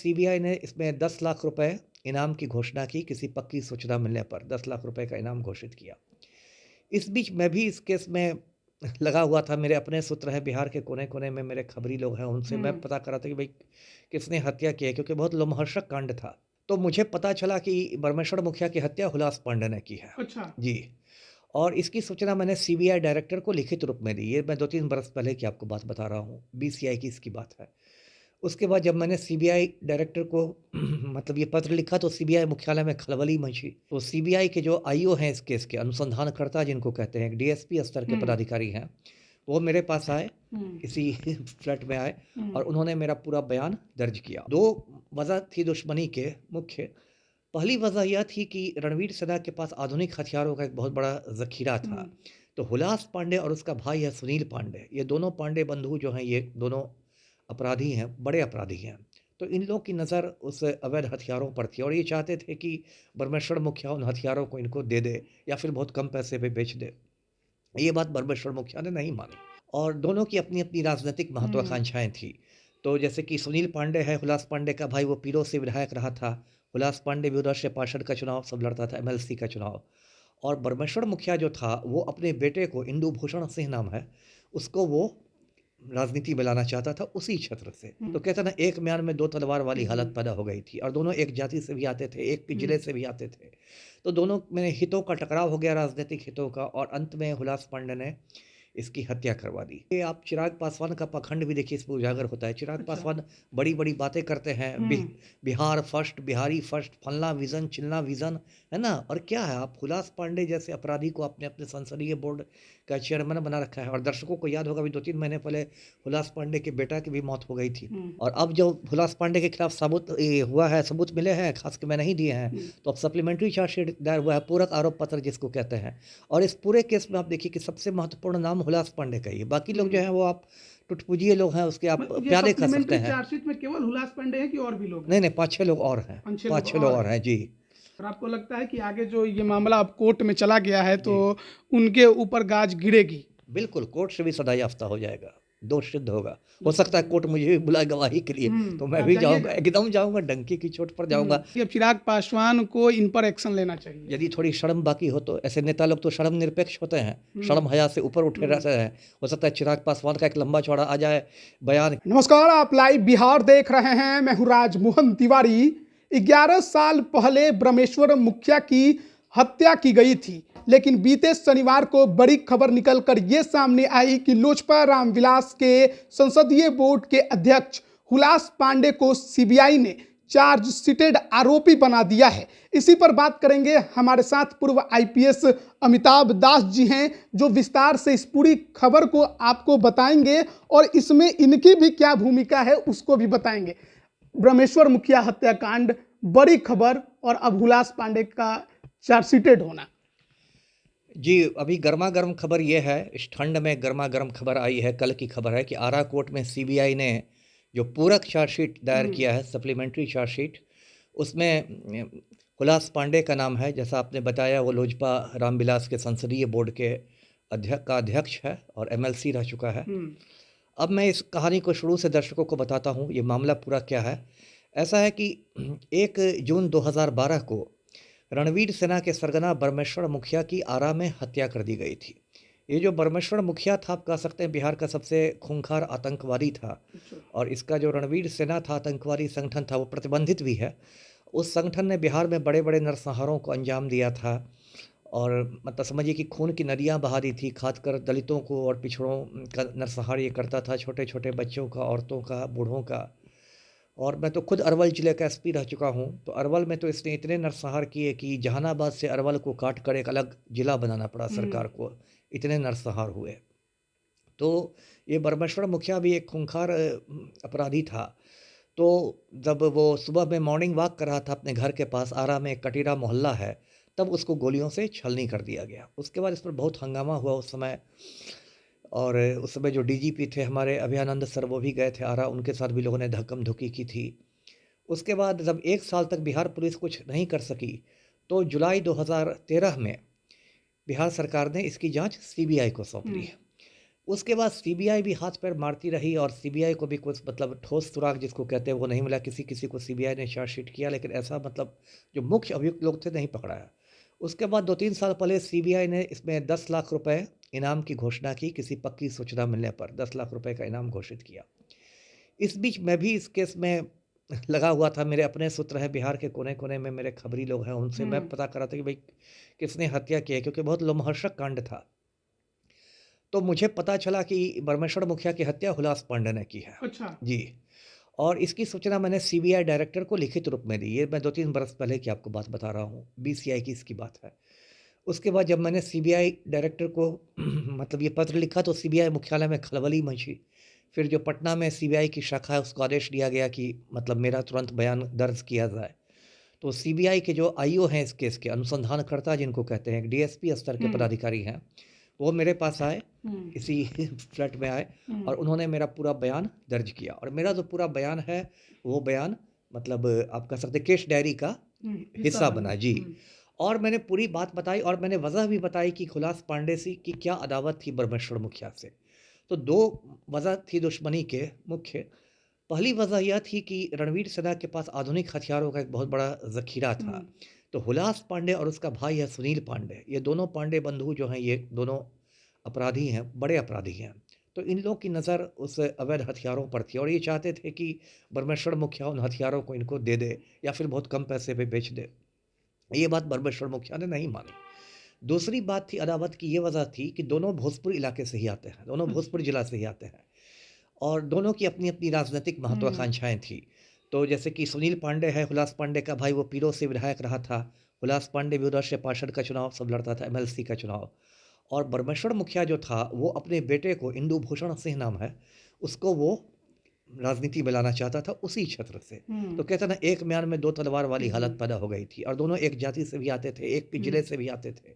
CBI ने इसमें 10 लाख रुपए इनाम की घोषणा की, किसी पक्की सूचना मिलने पर 10 लाख रुपए का इनाम घोषित किया। इस बीच मैं भी इस केस में लगा हुआ था। मेरे अपने सूत्र हैं बिहार के कोने-कोने में, मेरे खबरी लोग हैं, उनसे मैं हुँ। पता कर रहा था कि भाई किसने हत्या की है, क्योंकि बहुत लोमहर्षक कांड था। तो मुझे पता चला कि परमेश्वर मुखिया की हत्या हुलास पांडे ने की है। अच्छा। जी। और इसकी सूचना मैंने सीबीआई डायरेक्टर को लिखित रूप में दी। ये मैं 2-3 बरस पहले की आपको बात बता रहा हूँ, बीसीआई की इसकी बात है। उसके बाद जब मैंने सीबीआई डायरेक्टर को मतलब ये पत्र लिखा तो सीबीआई मुख्यालय में खलबली मची। तो सीबीआई के जो आईओ हैं इस केस के, अनुसंधानकर्ता जिनको कहते हैं, डीएसपी स्तर के हुँ, पदाधिकारी हैं, वो मेरे पास आए, हुँ, इसी फ्लैट में आए हुँ, और उन्होंने मेरा पूरा बयान दर्ज किया। 2 वजह थी दुश्मनी के मुख्य। पहली वजह यह थी कि रणवीर सिन्हा के पास आधुनिक हथियारों का एक बहुत बड़ा ज़खीरा था। हुँ, तो हुलास पांडे और उसका भाई है सुनील पांडे, ये दोनों पांडे बंधु जो हैं, ये दोनों अपराधी हैं, बड़े अपराधी हैं। तो इन लोग की नज़र उस अवैध हथियारों पर थी और ये चाहते थे कि परमेश्वर मुखिया उन हथियारों को इनको दे दे या फिर बहुत कम पैसे पे बेच दे। ये बात परमेश्वर मुखिया ने नहीं मानी और दोनों की अपनी-अपनी राजनीतिक हुँ, महत्वाकांक्षाएँ थी। तो जैसे कि सुनील पांडे है, हुलास पांडे का भाई, वो पीरो से विधायक रहा था। हुलास पांडे भी उधर से पार्षद का चुनाव सब लड़ता था, एमएलसी का चुनाव। और परमेश्वर मुखिया जो था, वो अपने बेटे को, इंदुभूषण सिंह नाम है, उसको वो राजनीति में लाना चाहता था उसी क्षेत्र से। हुँ, तो कहते हैं ना, एक म्यान में दो तलवार वाली जी, हालत पैदा हो गई थी और दोनों एक जाति से भी आते थे, एक हुँ, जिले से भी आते थे। तो दोनों में हितों का टकराव हो गया, राजनीतिक हितों का, और अंत में हुलास पांडे ने इसकी हत्या करवा दी। ये आप चिराग पासवान का पाखंड भी देखिए, इसमें उजागर होता है। चिराग अच्छा, पासवान बड़ी-बड़ी बातें करते हैं, हुँ, बिहार फर्स्ट, बिहारी फर्स्ट, फलना विज़न, चिलना विज़न, है ना? और क्या है, आप हुलास पांडे जैसे अपराधी को आपने अपने संसदीय बोर्ड का चेयरमैन बना रखा है। और दर्शकों को याद होगा, अभी 2-3 महीने पहले हुलास पांडे के बेटा की भी मौत हो गई थी। हुँ, और अब जो हुलास पांडे के खिलाफ साबुत ये हुआ है, सबूत मिले हैं, खास के मैं नहीं दिए हैं, हुँ, तो अब सप्लीमेंट्री चार्जशीट दायर हुआ है, पूरक आरोप पत्र जिसको कहते हैं। और इस पूरे केस में आप देखिए कि सबसे महत्वपूर्ण नाम हुलास पांडे का ही है। बाकी लोग जो हुँ। हैं वो आप टुटपुजिए लोग हैं, उसके आप ये प्यादे कह सकते सप्लीमेंट्री हैं। चार्जशीट में केवल हुलास पांडे हैं कि और भी लोग हैं? नहीं, नहीं, 5-6 लोग और हैं, 5-6 लोग 5-6 लोग और और हैं। हैं। जी, और आपको लगता है कि आगे जो ये मामला अब कोर्ट में चला गया है तो जी। उनके ऊपर गाज गिरेगी? बिल्कुल, कोर्ट से भी सदा-याफ्ता हो जाएगा, दोष सिद्ध होगा। हो दोषी सकता है सिद्ध कोर्ट मुझे भी बुलाए गवाही के लिए, हुँ, तो तो मैं आप भी जाऊँगा, जाइएगा? एकदम जाऊँगा, डंके की चोट पर हुँ, जाऊँगा। कि अब चिराग पासवान को इन पर एक्शन लेना चाहिए। यदि थोड़ी शर्म बाकी हो तो, ऐसे नेता लोग तो शर्म निरपेक्ष होते हैं, हुँ, शर्म हया से ऊपर उठे हुँ। रहते हैं। हो सकता है चिराग पासवान का एक लंबा-चौड़ा आ जाए बयान। नमस्कार, आप लाइव बिहार देख रहे हैं। मैं हूं राजमोहन तिवारी। 11 साल पहले ब्रह्मेश्वर मुखिया की हत्या की गई थी, लेकिन बीते शनिवार को बड़ी खबर निकलकर ये सामने आई कि लोजपा रामविलास के संसदीय बोर्ड के अध्यक्ष हुलास पांडे को सीबीआई ने चार्जशीटेड आरोपी बना दिया है। इसी पर बात करेंगे। हमारे साथ पूर्व आईपीएस अमिताभ दास जी हैं, जो विस्तार से इस पूरी खबर को आपको बताएंगे और इसमें इनकी भी क्या भूमिका है उसको भी बताएंगे। ब्रह्मेश्वर मुखिया हत्याकांड, बड़ी खबर और अब हुलास पांडे का चार्जशीटेड होना। जी, अभी गरमा-गर्म खबर ये है, इस ठंड में गरमा-गर्म खबर आई है, कल की खबर है कि आरा कोर्ट में सीबीआई ने जो पूरक चार्जशीट दायर हम्म, किया है, सप्लीमेंट्री चार्जशीट, उसमें हुलास पांडे का नाम है। जैसा आपने बताया, वो लोजपा रामविलास के संसदीय बोर्ड के अध्यक्ष है और एमएलसी रह चुका है। हम्म, अब मैं इस कहानी को शुरू से दर्शकों को बताता हूँ, ये मामला पूरा क्या है। ऐसा है कि 1 जून 2012 को रणवीर सेना के सरगना ब्रह्मेश्वर मुखिया की आरा में हत्या कर दी गई थी। ये जो ब्रह्मेश्वर मुखिया था, आप कह सकते हैं बिहार का सबसे खूंखार आतंकवादी था। अच्छा, और इसका जो रणवीर सेना था, आतंकवादी संगठन था, वो प्रतिबंधित भी है। उस संगठन ने बिहार में बड़े-बड़े नरसंहारों को अंजाम दिया था और मतलब समझिए कि खून की नदियाँ बहा दी थी, खासकर दलितों को और पिछड़ों का नरसंहार ये करता था, छोटे-छोटे बच्चों का, औरतों का, बूढ़ों का। और मैं तो खुद अरवल ज़िले का एसपी रह चुका हूँ, तो अरवल में तो इसने इतने नरसंहार किए कि जहानाबाद से अरवल को काट कर एक अलग ज़िला बनाना पड़ा हम्म, सरकार को, इतने नरसंहार हुए। तो ये ब्रह्मेश्वर मुखिया भी एक खूंखार अपराधी था। तो जब वो सुबह में मॉर्निंग वॉक कर रहा था अपने घर के पास, आरा में एक कटीरा मोहल्ला है, तब उसको गोलियों से छलनी कर दिया गया। उसके बाद इस पर बहुत हंगामा हुआ उस समय। और उस समय जो डीजीपी थे हमारे अभयानंद सर, वो भी गए थे आरा, उनके साथ भी लोगों ने धक्कम-धुक्की की थी। उसके बाद जब 1 साल तक बिहार पुलिस कुछ नहीं कर सकी, तो जुलाई 2013 में बिहार सरकार ने इसकी जाँच सीबीआई को सौंप दी हम्म, है। उसके बाद सीबीआई भी हाथ पैर मारती रही और सीबीआई को भी कुछ मतलब ठोस सुराग जिसको कहते हैं वो नहीं मिला। किसी किसी को सीबीआई ने चार्जशीट किया, लेकिन ऐसा मतलब जो मुख्य अभियुक्त लोग थे नहीं पकड़ाया। उसके बाद 2-3 साल पहले सीबीआई ने इसमें 10 लाख रुपए इनाम की घोषणा की, किसी पक्की सूचना मिलने पर 10 लाख रुपए का इनाम घोषित किया। इस बीच मैं भी इस केस में लगा हुआ था। मेरे अपने सूत्र हैं बिहार के कोने-कोने में, मेरे खबरी लोग हैं, उनसे मैं पता कर रहा था कि भाई किसने हत्या की है, क्योंकि बहुत लोमहर्षक कांड था। तो मुझे पता चला कि परमेश्वर मुखिया की हत्या हुलास पांडे ने की है। अच्छा। जी। और इसकी सूचना मैंने सीबीआई डायरेक्टर को लिखित रूप में दी। ये मैं 2-3 बरस पहले की आपको बात बता रहा हूँ, बीसीआई की इसकी बात है। उसके बाद जब मैंने सीबीआई डायरेक्टर को मतलब ये पत्र लिखा तो सीबीआई मुख्यालय में खलबली मची। फिर जो पटना में सीबीआई की शाखा है उसको आदेश दिया गया कि मतलब मेरा तुरंत बयान दर्ज किया जाए। तो सीबीआई के जो आईओ हैं इस केस के, अनुसंधानकर्ता जिनको कहते हैं, डीएसपी स्तर के पदाधिकारी हैं, वो मेरे पास आए, इसी फ्लैट में आए और उन्होंने मेरा पूरा बयान दर्ज किया। और मेरा जो पूरा बयान है वो बयान मतलब आप कह सकते हैं केस डायरी का हिस्सा बना। जी। और मैंने पूरी बात बताई और मैंने वजह भी बताई कि हुलास पांडे से की क्या अदावत थी परमेश्वर मुखिया से। तो 2 वजह थी दुश्मनी के मुख्य। पहली वजह यह थी कि रणवीर सेना के पास आधुनिक हथियारों का एक बहुत बड़ा ज़खीरा था। तो हुलास पांडे और उसका भाई है सुनील पांडे, ये दोनों पांडे बंधु जो हैं, ये दोनों अपराधी हैं, बड़े अपराधी हैं। तो इन लोग की नज़र उस अवैध हथियारों पर थी और ये चाहते थे कि परमेश्वर मुखिया उन हथियारों को इनको दे दे या फिर बहुत कम पैसे पे बेच दे। ये बात परमेश्वर मुखिया ने नहीं मानी। दूसरी बात थी अदावत की, ये वजह थी कि दोनों भोजपुर इलाके से ही आते हैं, दोनों भोजपुर जिला से ही आते हैं और दोनों की अपनी अपनी राजनीतिक महत्वाकांक्षाएं थी। तो जैसे कि सुनील पांडे है, हुलास पांडे का भाई, वो पीरो से विधायक रहा था। हुलास पांडे भी उधर से पार्षद का चुनाव सब लड़ता था, एमएलसी का चुनाव। और परमेश्वर मुखिया जो था वो अपने बेटे को, इंदु भूषण सिंह नाम है, उसको वो राजनीति में लाना चाहता था उसी क्षेत्र से। तो कहता ना, एक म्यान में 2 तलवार वाली हालत पैदा हो गई थी और दोनों एक जाति से भी आते थे, एक जिले से भी आते थे।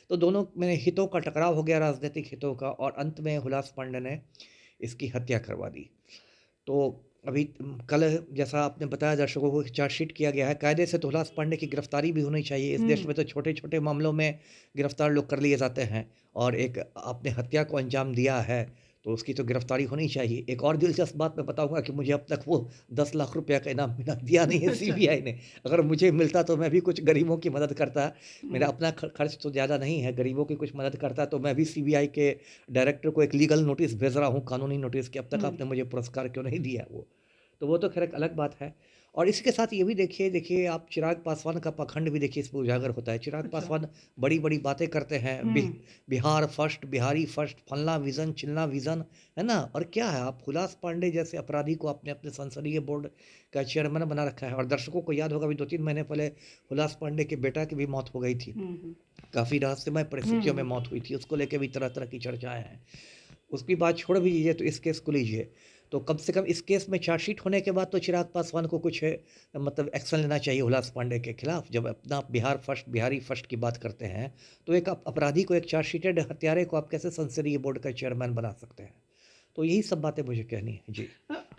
तो दोनों में हितों का टकराव हो गया, राजनीतिक हितों का, और अंत में हुलास पांडे ने इसकी हत्या करवा दी। तो अभी कल जैसा आपने बताया दर्शकों को, चार्जशीट किया गया है। कायदे से तो हुलास पांडे की गिरफ्तारी भी होनी चाहिए। इस देश में तो छोटे-छोटे मामलों में गिरफ्तार लोग कर लिए जाते हैं और एक आपने हत्या को अंजाम दिया है तो उसकी तो गिरफ्तारी होनी चाहिए। एक और दिलचस्प बात मैं बताऊंगा कि मुझे अब तक वो 10 लाख रुपया का इनाम दिया नहीं है सीबीआई ने। अगर मुझे मिलता तो मैं भी कुछ गरीबों की मदद करता। मेरा अपना खर्च तो ज़्यादा नहीं है, गरीबों की कुछ मदद करता तो मैं भी सीबीआई के डायरेक्टर को एक लीगल नोटिस भेज रहा हूँ, कानूनी नोटिस, कि अब तक आपने मुझे पुरस्कार क्यों नहीं दिया वो। तो वो तो खैर एक अलग बात है। और इसके साथ ये भी देखिए आप चिराग पासवान का पाखंड भी देखिए इसमें उजागर होता है। चिराग पासवान बड़ी-बड़ी बातें करते हैं, बिहार फर्स्ट, बिहारी फर्स्ट, फलना विज़न, चिलना विज़न, है ना? और क्या है, आप हुलास पांडे जैसे अपराधी को आपने अपने संसदीय बोर्ड का चेयरमैन बना रखा है। और दर्शकों को याद होगा अभी 2-3 महीने पहले हुलास पांडे के बेटा की भी मौत हो गई थी। काफ़ी रहस्यमय परिस्थितियों में मौत हुई थी, उसको लेके भी तरह-तरह की चर्चाएँ हैं। उसकी बात छोड़ भी दीजिए तो इस केस को लीजिए, तो कम से कम इस केस में चार्जशीट होने के बाद तो चिराग पासवान को कुछ मतलब एक्शन लेना चाहिए हुलास पांडे के खिलाफ। जब अपना बिहार फर्स्ट, बिहारी फर्स्ट की बात करते हैं तो एक अपराधी को, एक चार्जशीटेड हत्यारे को आप कैसे संसदीय बोर्ड का चेयरमैन बना सकते हैं? तो यही सब बातें मुझे कहनी है। जी।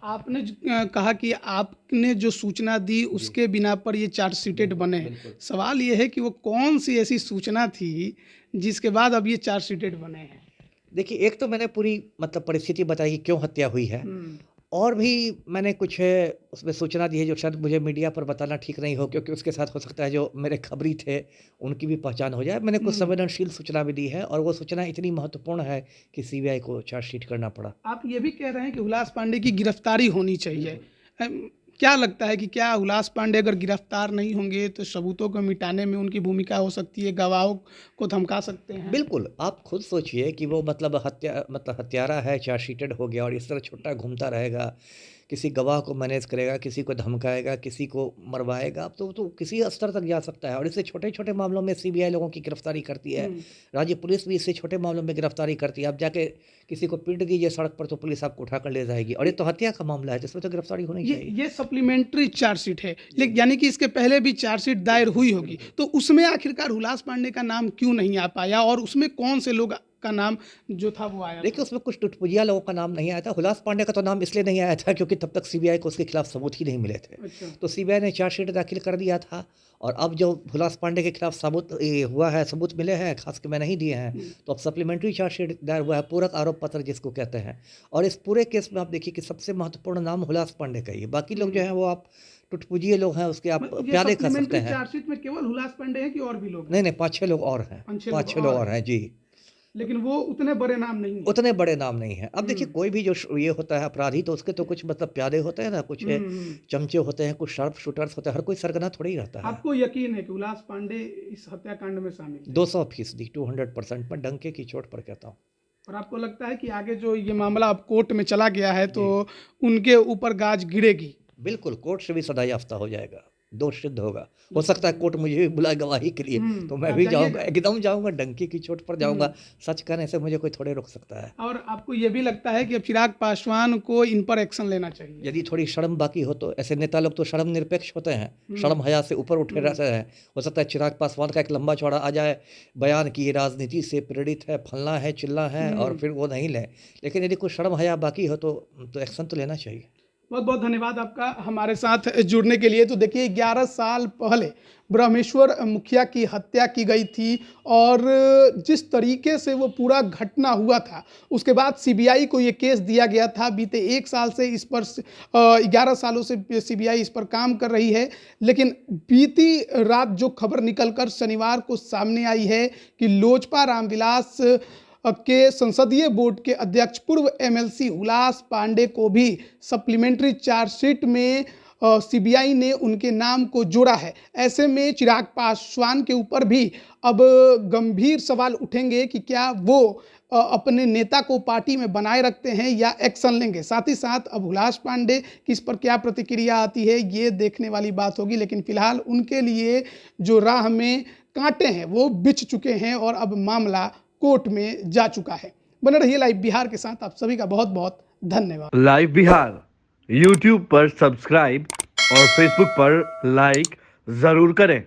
आपने कहा कि आपने जो सूचना दी उसके बिना पर ये चार्जशीटेड बने हैं। सवाल ये है कि वो कौन सी ऐसी सूचना थी जिसके बाद अब ये चार्जशीटेड बने हैं? देखिए, एक तो मैंने पूरी मतलब परिस्थिति बताई कि क्यों हत्या हुई है, और भी मैंने कुछ उसमें सूचना दी है जो शायद मुझे मीडिया पर बताना ठीक नहीं हो, क्योंकि उसके साथ हो सकता है जो मेरे खबरी थे उनकी भी पहचान हो जाए। मैंने कुछ संवेदनशील सूचना भी दी है और वो सूचना इतनी महत्वपूर्ण है कि सीबीआई को चार्जशीट करना पड़ा। आप ये भी कह रहे हैं कि हुलास पांडे की गिरफ्तारी होनी चाहिए। क्या लगता है कि क्या हुलास पांडे अगर गिरफ्तार नहीं होंगे तो सबूतों को मिटाने में उनकी भूमिका हो सकती है, गवाहों को धमका सकते हैं? बिल्कुल, आप खुद सोचिए कि वो मतलब हत्यारा है, चार्जशीटेड हो गया और इस तरह छुट्टा घूमता रहेगा, किसी गवाह को मैनेज करेगा, किसी को धमकाएगा, किसी को मरवाएगा, तो किसी स्तर तक जा सकता है। और इससे छोटे-छोटे मामलों में सीबीआई लोगों की गिरफ्तारी करती है, राज्य पुलिस भी इससे छोटे मामलों में गिरफ्तारी करती है। आप जाके किसी को पीट दीजिए सड़क पर तो पुलिस आपको उठाकर ले जाएगी, और ये तो हत्या का मामला है, जिसमें तो गिरफ्तारी होनी चाहिए। ये सप्लीमेंट्री चार्जशीट है, लेकिन यानी कि इसके पहले भी चार्जशीट दायर हुई होगी, तो उसमें आखिरकार हुलास पांडे का नाम क्यों नहीं आ पाया और उसमें कौन से लोग का नाम जो था वो आया? देखिए, उसमें कुछ टुटपुंजिया लोगों का नाम नहीं आया था। हुलास पांडे का तो नाम इसलिए नहीं आया था क्योंकि तब तक सीबीआई को उसके खिलाफ सबूत ही नहीं मिले थे। अच्छा। तो सीबीआई ने चार्जशीट दाखिल कर दिया था और अब जो हुलास पांडे के खिलाफ हुआ है, सबूत मिले हैं, खास के में नहीं दिए हैं, तो अब सप्लीमेंट्री चार्जशीट दायर हुआ है, पूरक आरोप पत्र जिसको कहते हैं। और इस पूरे केस में आप देखिए कि सबसे महत्वपूर्ण नाम हुलास पांडे का ही है। बाकी लोग जो हैं वो आप टुटपुंजिये लोग हैं, उसके आप ये प्यादे कर सकते सप्लीमेंट्री हैं। चार्जशीट में केवल हुलास पांडे हैं कि और भी लोग हैं? नहीं, नहीं, 5-6 लोग और हैं। 5-6 5-6 लोग और हैं, जी। लेकिन वो उतने बड़े नाम नहीं हैं। उतने बड़े नाम नहीं हैं। अब देखिए, कोई भी जो ये होता है अपराधी, तो उसके तो कुछ मतलब प्यादे होते हैं ना, कुछ चमचे होते हैं, कुछ शार्प शूटर्स होते हैं, हर कोई सरगना थोड़ी रहता है। आपको यकीन है कि हुलास पांडे इस हत्याकांड में शामिल है? 200% 200% मैं डंके की चोट पर कहता हूँ। और आपको लगता है कि आगे जो ये मामला अब कोर्ट में चला गया है तो उनके ऊपर गाज गिरेगी? बिल्कुल, कोर्ट से भी सदा याफ्ता हो जाएगा, दोष सिद्ध होगा। हो सकता है कोर्ट मुझे भी बुलाए गवाही के लिए, तो मैं भी जाऊंगा, एकदम जाऊंगा, डंकी की चोट पर जाऊंगा। सच कहने से मुझे कोई थोड़े रोक सकता है। और आपको ये भी लगता है कि अब चिराग पासवान को इन पर एक्शन लेना चाहिए? यदि थोड़ी शर्म बाकी हो तो। ऐसे नेता लोग तो शर्म निरपेक्ष होते हैं, शर्म हया से ऊपर उठे रहते हैं। हो सकता है चिराग पासवान का एक लंबा चौड़ा आ जाए बयान कि ये राजनीति से प्रेरित है, फलना है, चिल्ला है, और फिर वो नहीं लें। लेकिन यदि कोई शर्म हया बाकी हो तो एक्शन तो लेना चाहिए। बहुत बहुत धन्यवाद आपका हमारे साथ जुड़ने के लिए। तो देखिए, 11 साल पहले ब्रह्मेश्वर मुखिया की हत्या की गई थी और जिस तरीके से वो पूरा घटना हुआ था, उसके बाद सीबीआई को ये केस दिया गया था। बीते 1 साल से इस पर 11 सालों से सीबीआई इस पर काम कर रही है। लेकिन बीती रात जो खबर निकलकर शनिवार को सामने आई है कि लोजपा रामविलास के संसदीय बोर्ड के अध्यक्ष पूर्व एमएलसी हुलास पांडे को भी सप्लीमेंट्री चार्जशीट में सीबीआई ने उनके नाम को जोड़ा है। ऐसे में चिराग पासवान के ऊपर भी अब गंभीर सवाल उठेंगे कि क्या वो अपने नेता को पार्टी में बनाए रखते हैं या एक्शन लेंगे। साथ ही साथ अब हुलास पांडे की इस पर क्या प्रतिक्रिया आती है, ये देखने वाली बात होगी। लेकिन फिलहाल उनके लिए जो राह में कांटे हैं वो बिछ चुके हैं और अब मामला कोर्ट में जा चुका है। बने रहिए लाइव बिहार के साथ। आप सभी का बहुत बहुत धन्यवाद। लाइव बिहार यूट्यूब पर सब्सक्राइब और फेसबुक पर लाइक जरूर करें।